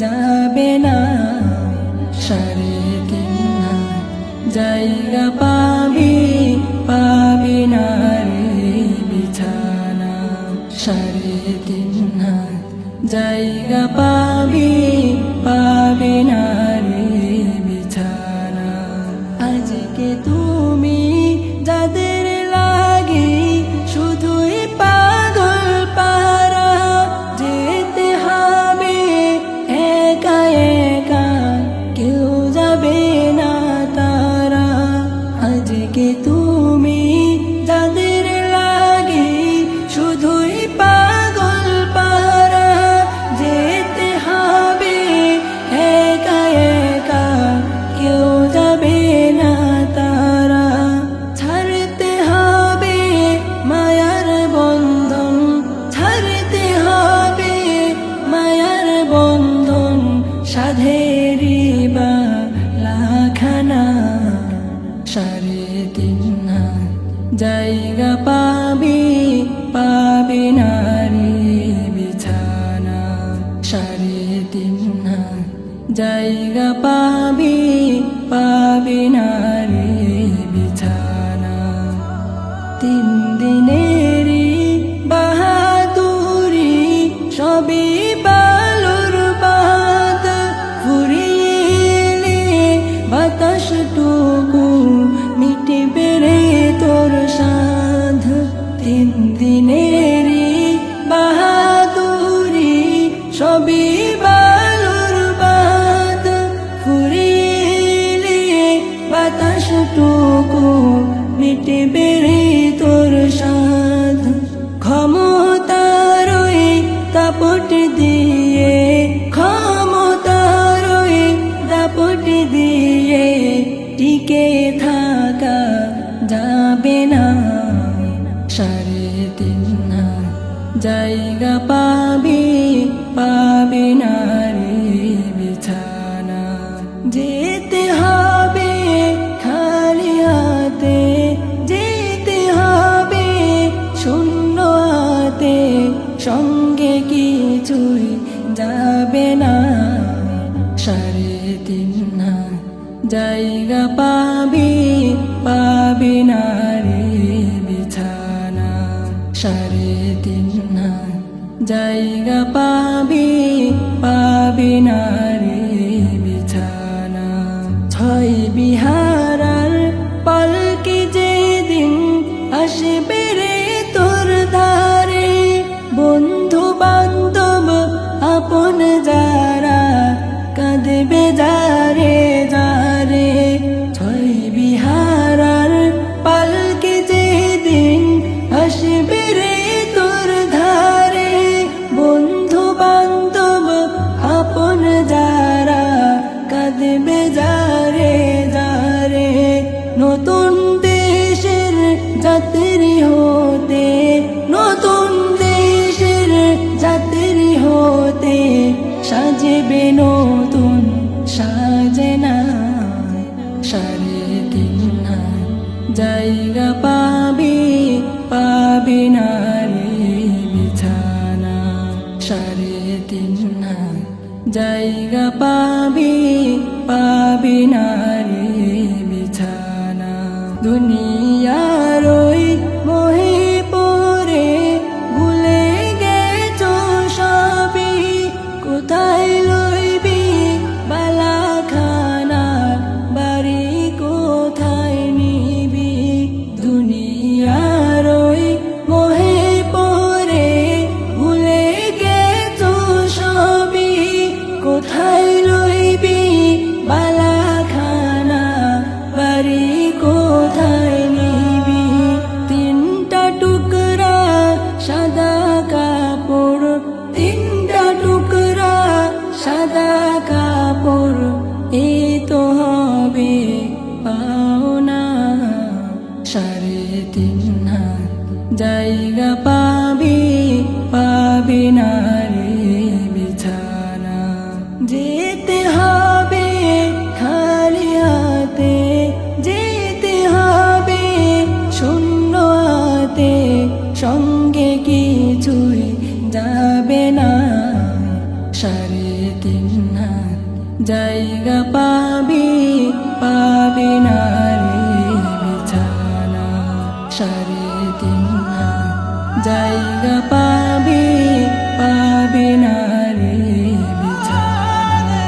যাবে না। 3.5 হাত জায়গা পাবি না রে বিছানা। 3.5 হাত জায়গা পাবি না রে বিছানা। আজকে তুমি যাদের লাগে শুধুই পাগল পারা, যেতে হবে একা একা, কেউ যাবে না তারা। আজকে তুমি যাদের লাগে শুধুই পাগল পারা, যেতে হবে একা একা, কেউ যাবে না তারা। ছাড়তে হবে মায়ার বন্ধন, ছাড়তে হবে মায়ার বন্ধন, সাধেরি বালাখানা। 3.5 হাত জায়গা পাবি না রে বিছানা। 3.5 হাত জায়গা পাবি না রে বিছানা। 3 দিনেরই বাহাদুরি সবই বালুর বাদ, ফুরিয়ে বাতাসটুকু মিটবে রে তোর সাধ। 3 দিনেরই বাহাদুরি সবই বালুর বাদ, ফুরিয়ে বাতাসটুকু মিটবে রে তোর সাধ। ক্ষমতার ওই দাপট দিয়ে, ক্ষমতার ওই দাপট দিয়ে টিকে থাকা যাবে না। 3.5 হাত জায়গা পাবি না রে বিছানা। যেতে হবে খালি হাতে, যেতে হবে শূন্য হাতে, সঙ্গে কিছুই যাবে না। 3.5 হাত জায়গা পাবি না রে বিছানা। 3.5 হাত জায়গা পাবি না রে বিছানা। 6 বিহারার পালকি যেদিন আসবে রে তোর ধারে, বন্ধু বান্ধব আপন যারা কাঁদবে যারে যারে। 6 বিহারার পালকি যেদিন আসবে রে তোর ধারে, বন্ধু বান্ধব আপন যারা কাঁদবে যারে যারে। নতুন দেশের যাত্রী হতে, নতুন দেশের যাত্রী হতে, সাজবে নতুন সাজনা। 3.5 হাত জায়গা পাবি না রে বিছানা। 3.5 হাত জায়গা পাবি না রে বিছানা। দুনিয়ার ওই মোহে পড়ে ভুলে গেছো সবই, কোথায় লইবি বালাখানা, বাড়ি কোথায় নিবি। দুনিয়ার ওই মোহে পড়ে ভুলে গেছো সবই, কোথায় লইবি বালাখানা, বাড়ি কোথায় নিবি। 3টা টুকরা সাদা কাপড়, 3টা টুকরা সাদা কাপড়, এই তো হবে পাওনা। 3.5 হাত জায়গা পাবি না রে বিছানা। যেতে হবে খালি হাতে, যেতে হবে শূন্য হাতে, সঙ্গে কিছুই যাবে না। 3.5 জায়গা পাবি পাবি না রে বিছানা সাড়ে তিন হাত জায়গা পাবি পাবি না রে বিছানা